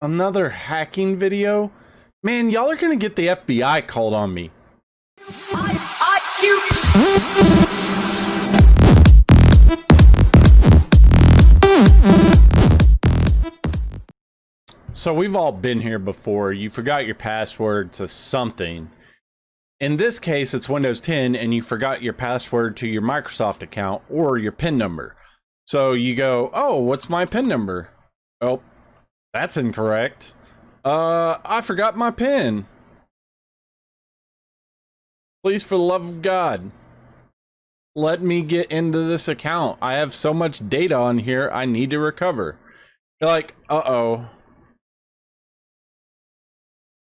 Another hacking video? Man, y'all are gonna get the FBI called on me. So we've all been here before. You forgot your password to something. In this case, it's Windows 10 and you forgot your password to your Microsoft account or your PIN number. So you go, oh, what's my PIN number? Oh, that's incorrect. I forgot my PIN. Please, for the love of God, let me get into this account. I have so much data on here I need to recover. You're like, uh-oh.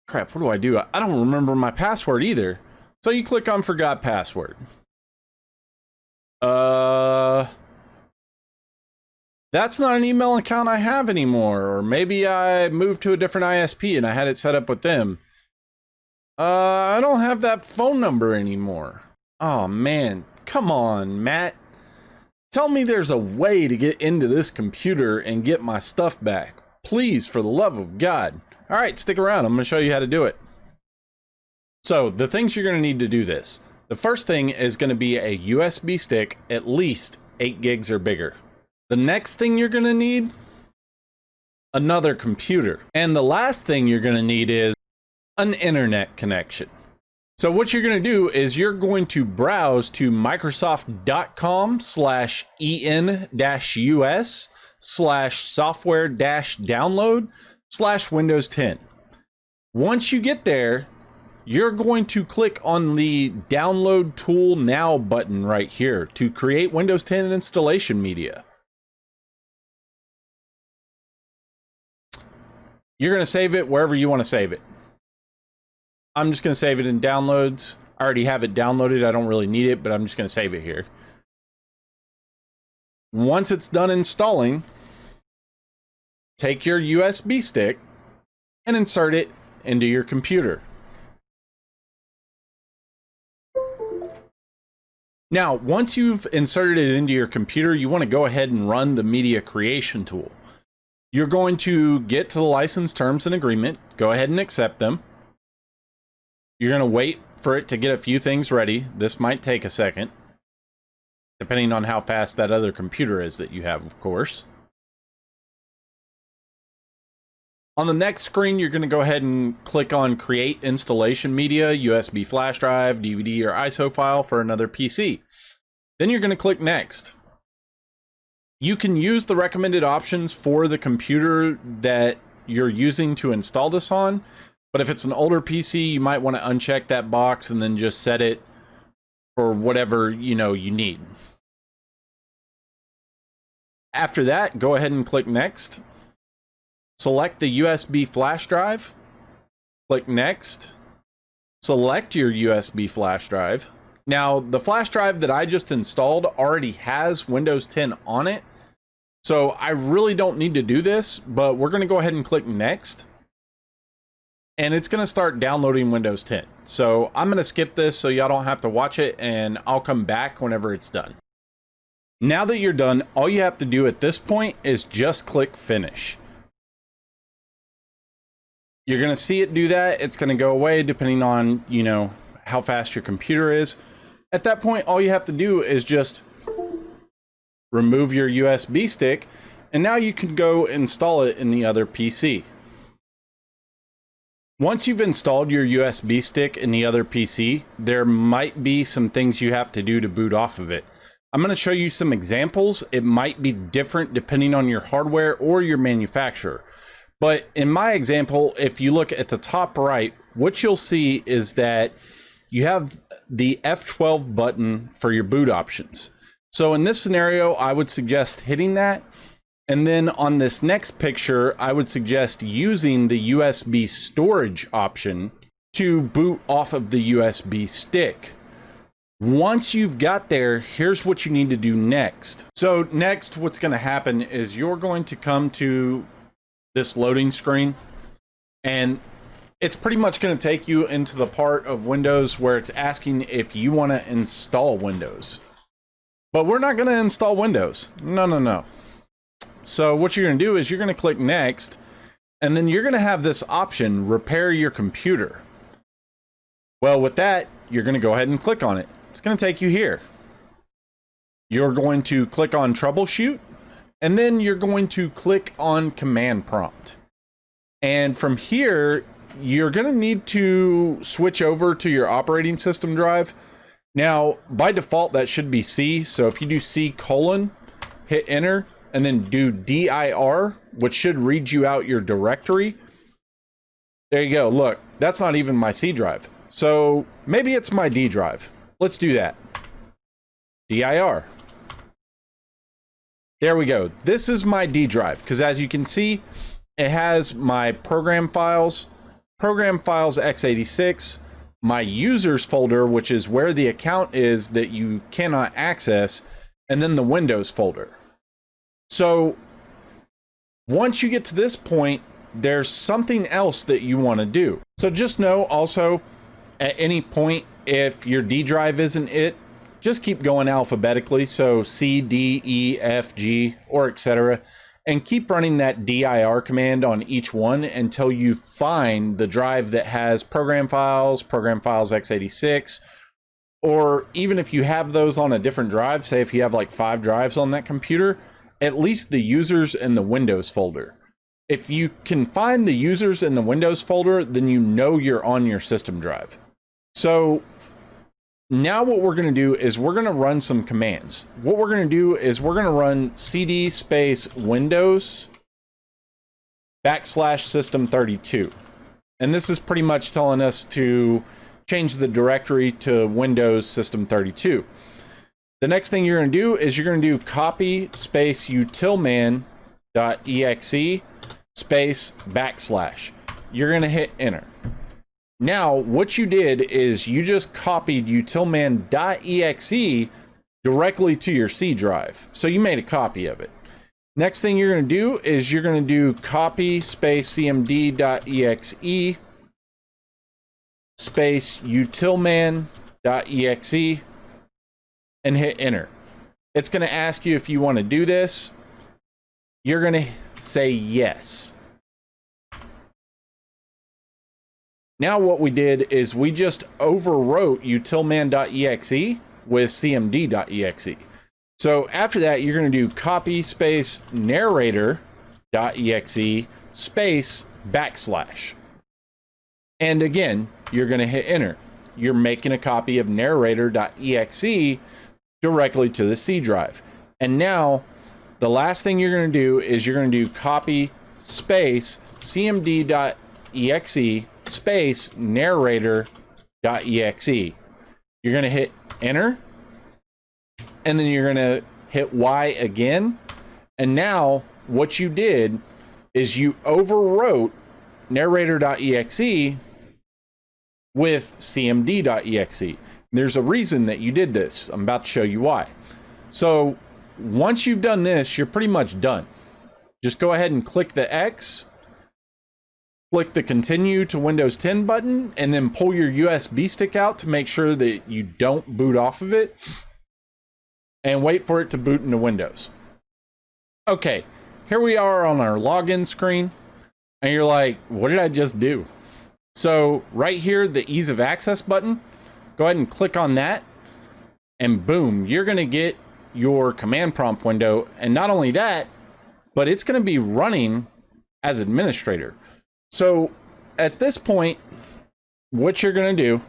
Crap, what do? I don't remember my password either. So you click on forgot password. That's not an email account I have anymore. Or maybe I moved to a different ISP and I had it set up with them. I don't have that phone number anymore. Oh man, come on, Matt. Tell me there's a way to get into this computer and get my stuff back. Please, for the love of God. All right, stick around. I'm going to show you how to do it. So the things you're going to need to do this. The first thing is going to be a USB stick, at least 8 gigs or bigger. The next thing you're going to need, another computer. And the last thing you're going to need is an internet connection. So what you're going to do is you're going to browse to microsoft.com/en-us/software-download/Windows 10. Once you get there, you're going to click on the download tool now button right here to create Windows 10 installation media. You're going to save it wherever you want to save it. I'm just going to save it in downloads. I already have it downloaded. I don't really need it, but I'm just going to save it here. Once it's done installing, take your USB stick and insert it into your computer. Now, once you've inserted it into your computer, you want to go ahead and run the media creation tool. You're going to get to the license terms and agreement, go ahead and accept them. You're going to wait for it to get a few things ready. This might take a second, depending on how fast that other computer is that you have, of course. On the next screen, you're going to go ahead and click on Create Installation Media, USB flash drive, DVD, or ISO file for another PC. Then you're going to click Next. You can use the recommended options for the computer that you're using to install this on, but if it's an older PC, you might want to uncheck that box and then just set it for whatever you need. After that, go ahead and click Next. Select the USB flash drive. Click Next. Select your USB flash drive. Now, the flash drive that I just installed already has Windows 10 on it, so I really don't need to do this, but we're going to go ahead and click Next. And it's going to start downloading Windows 10. So I'm going to skip this so y'all don't have to watch it, and I'll come back whenever it's done. Now that you're done, all you have to do at this point is just click Finish. You're going to see it do that. It's going to go away depending on, how fast your computer is. At that point, all you have to do is just remove your USB stick, and now you can go install it in the other PC. Once you've installed your USB stick in the other PC, there might be some things you have to do to boot off of it. I'm going to show you some examples. It might be different depending on your hardware or your manufacturer. But in my example, if you look at the top right, what you'll see is that you have the F12 button for your boot options. So in this scenario, I would suggest hitting that. And then on this next picture, I would suggest using the USB storage option to boot off of the USB stick. Once you've got there, here's what you need to do next. So next, what's going to happen is you're going to come to this loading screen, and it's pretty much going to take you into the part of Windows where it's asking if you want to install Windows. But we're not going to install Windows. No. So what you're going to do is you're going to click Next, And then you're going to have this option, repair your computer. Well, with that, you're going to go ahead and click on it. It's going to take you here. You're going to click on troubleshoot, and then you're going to click on command prompt. And from here, you're going to need to switch over to your operating system drive. Now, by default, that should be C. So if you do C:, hit enter, and then do dir, which should read you out your directory. There you go. Look, that's not even my C drive. So maybe it's my D drive. Let's do that. dir. There we go. This is my D drive, because as you can see, it has my program files x86, my users folder, which is where the account is that you cannot access, and then the Windows folder. So once you get to this point, there's something else that you want to do. So just know also, at any point, if your D drive isn't it, just keep going alphabetically. So C, D, E, F, G, or etc. And keep running that dir command on each one until you find the drive that has program files x86, or even if you have those on a different drive, say if you have like 5 drives on that computer, at least the users and the Windows folder. If you can find the users in the Windows folder, then you know you're on your system drive. So now what we're going to do is we're going to run some commands. What we're going to do is we're going to run cd space Windows /system32. And this is pretty much telling us to change the directory to Windows system32. The next thing you're going to do is you're going to do copy space utilman.exe space /. You're going to hit enter. Now, what you did is you just copied utilman.exe directly to your C drive. So you made a copy of it. Next thing you're going to do is you're going to do copy space cmd.exe space utilman.exe and hit enter. It's going to ask you if you want to do this. You're going to say yes. Now what we did is we just overwrote utilman.exe with cmd.exe. So after that, you're going to do copy space narrator.exe space /. And again, you're going to hit enter. You're making a copy of narrator.exe directly to the C drive. And now the last thing you're going to do is you're going to do copy space cmd.exe space narrator.exe. You're going to hit enter, and then you're going to hit Y again. And now what you did is you overwrote narrator.exe with cmd.exe. There's a reason that you did this. I'm about to show you why. So once you've done this, you're pretty much done. Just go ahead and click the X, click the continue to Windows 10 button, and then pull your USB stick out to make sure that you don't boot off of it, and wait for it to boot into Windows. Okay, here we are on our login screen, and you're like, what did I just do? So right here, the ease of access button, go ahead and click on that, and boom, you're going to get your command prompt window. And not only that, but it's going to be running as administrator. So at this point, what you're going to do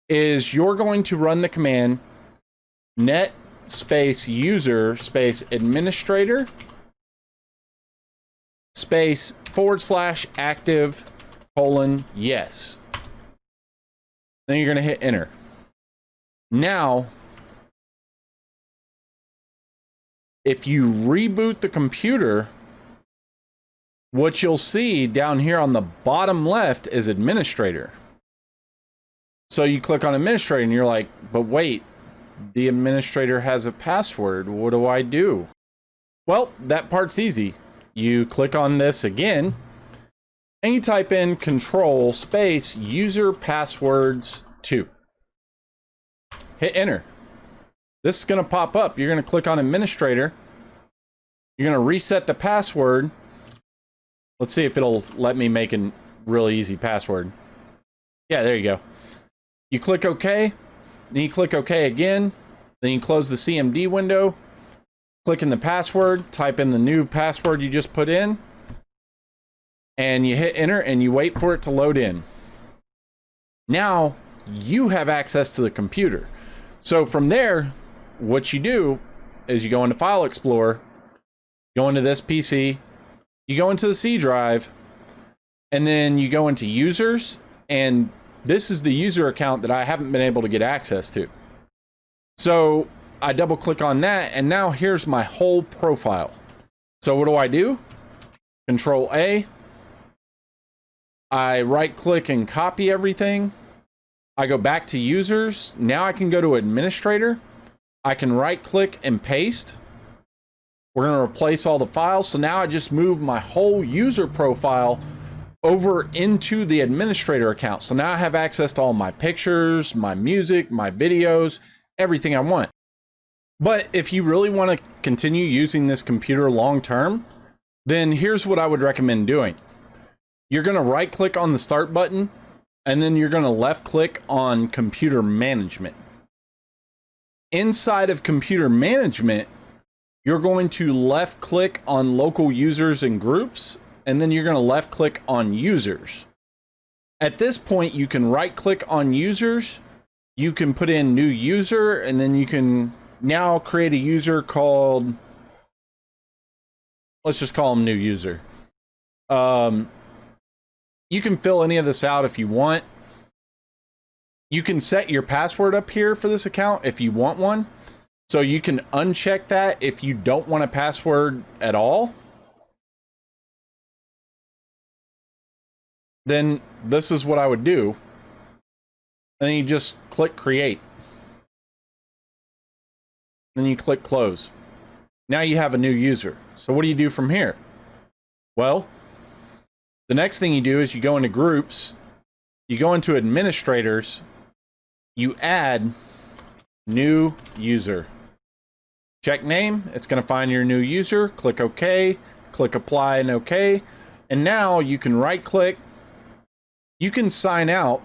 is you're going to run the command net space user space administrator space /active :yes. Then you're going to hit enter. Now, if you reboot the computer, what you'll see down here on the bottom left is administrator. So you click on administrator and you're like, but wait, the administrator has a password. What do I do? Well, that part's easy. You click on this again and you type in control space user passwords 2. Hit enter. This is going to pop up. You're going to click on administrator. You're going to reset the password. Let's see if it'll let me make a really easy password. Yeah, there you go. You click OK, then you click OK again, then you close the CMD window, click in the password, type in the new password you just put in, and you hit enter and you wait for it to load in. Now you have access to the computer. So from there, what you do is you go into File Explorer, go into this PC, you go into the C drive, and then you go into users, and this is the user account that I haven't been able to get access to. So I double click on that, and now here's my whole profile. So what do? Control A. I right click and copy everything. I go back to users. Now I can go to administrator. I can right click and paste. We're going to replace all the files. So now I just move my whole user profile over into the administrator account. So now I have access to all my pictures, my music, my videos, everything I want. But if you really want to continue using this computer long term, then here's what I would recommend doing. You're going to right click on the start button, and then you're going to left click on computer management. Inside of computer management, you're going to left click on local users and groups, and then you're going to left click on users. At this point, you can right click on users, you can put in new user, and then you can now create a user called, let's just call them new user. You can fill any of this out if you want. You can set your password up here for this account if you want one. So you can uncheck that if you don't want a password at all. Then this is what I would do. And then you just click create. Then you click close. Now you have a new user. So what do you do from here? Well, the next thing you do is you go into groups, you go into administrators, you add new user. Check name, it's going to find your new user, click OK, click apply and OK. And now you can right click, you can sign out,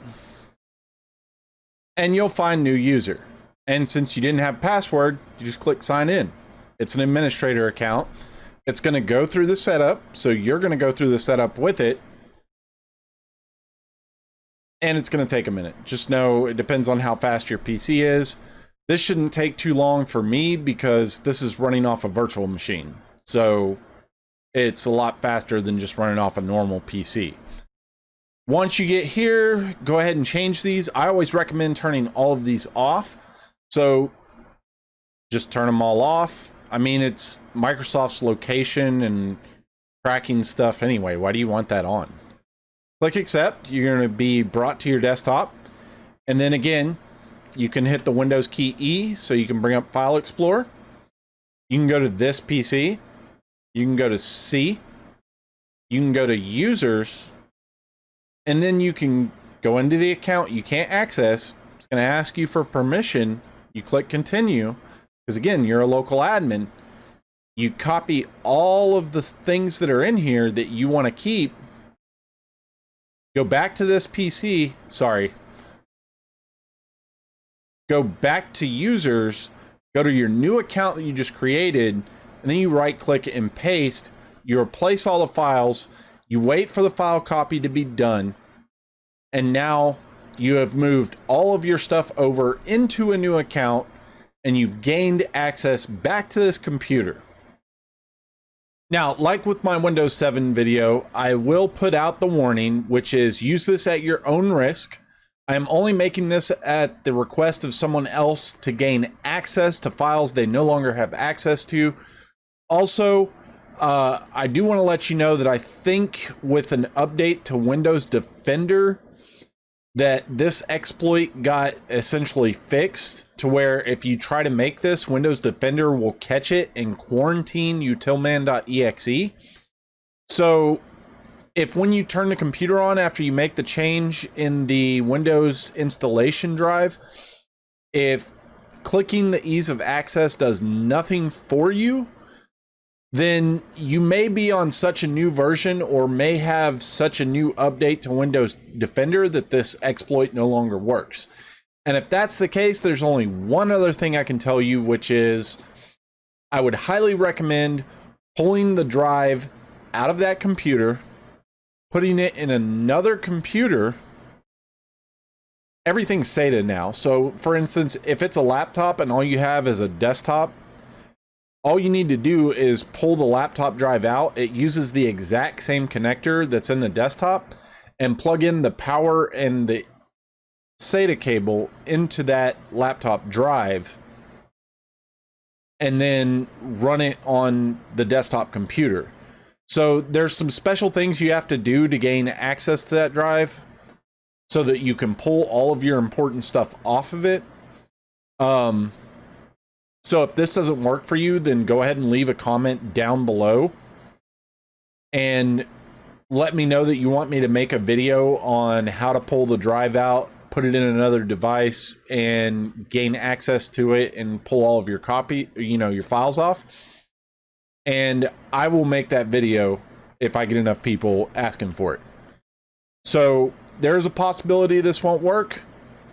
and you'll find new user. And since you didn't have password, you just click sign in. It's an administrator account. It's going to go through the setup, so you're going to go through the setup with it, and it's going to take a minute. Just know it depends on how fast your PC is. This shouldn't take too long for me because this is running off a virtual machine, so it's a lot faster than just running off a normal PC. Once you get here, go ahead and change these. I always recommend turning all of these off, so just turn them all off. I mean, it's Microsoft's location and tracking stuff anyway. Why do you want that on? Click accept. You're going to be brought to your desktop. And then again, you can hit the Windows key E so you can bring up File Explorer. You can go to this PC. You can go to C. You can go to users. And then you can go into the account you can't access. It's going to ask you for permission. You click continue. Because again, you're a local admin. You copy all of the things that are in here that you want to keep. Go back to this PC. Sorry. Go back to users. Go to your new account that you just created. And then you right click and paste. You replace all the files. You wait for the file copy to be done. And now you have moved all of your stuff over into a new account. And you've gained access back to this computer. Now, like with my Windows 7 video, I will put out the warning, which is use this at your own risk. I am only making this at the request of someone else to gain access to files they no longer have access to. Also, I do want to let you know that I think with an update to Windows Defender, that this exploit got essentially fixed to where if you try to make this, Windows Defender will catch it and quarantine utilman.exe. So if when you turn the computer on after you make the change in the Windows installation drive, if clicking the ease of access does nothing for you, then you may be on such a new version or may have such a new update to Windows Defender that this exploit no longer works. And if that's the case, there's only one other thing I can tell you, which is I would highly recommend pulling the drive out of that computer, putting it in another computer. Everything's SATA now. So for instance, if it's a laptop and all you have is a desktop, all you need to do is pull the laptop drive out. It uses the exact same connector that's in the desktop and plug in the power and the SATA cable into that laptop drive and then run it on the desktop computer. So there's some special things you have to do to gain access to that drive so that you can pull all of your important stuff off of it. So if this doesn't work for you, then go ahead and leave a comment down below and let me know that you want me to make a video on how to pull the drive out, put it in another device, and gain access to it and pull all of your your files off. And I will make that video if I get enough people asking for it. So there's a possibility this won't work.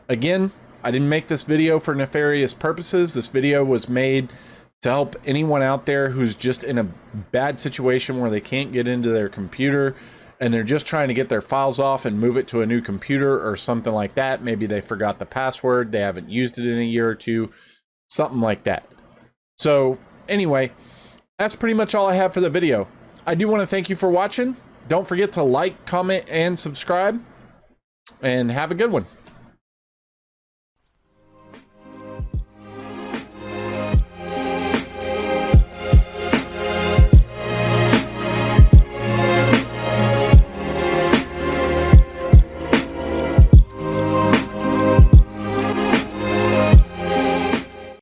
Again, I didn't make this video for nefarious purposes. This video was made to help anyone out there who's just in a bad situation where they can't get into their computer and they're just trying to get their files off and move it to a new computer or something like that. Maybe they forgot the password, they haven't used it in a year or two, something like that. So anyway, that's pretty much all I have for the video. I do want to thank you for watching. Don't forget to like, comment, and subscribe, and have a good one.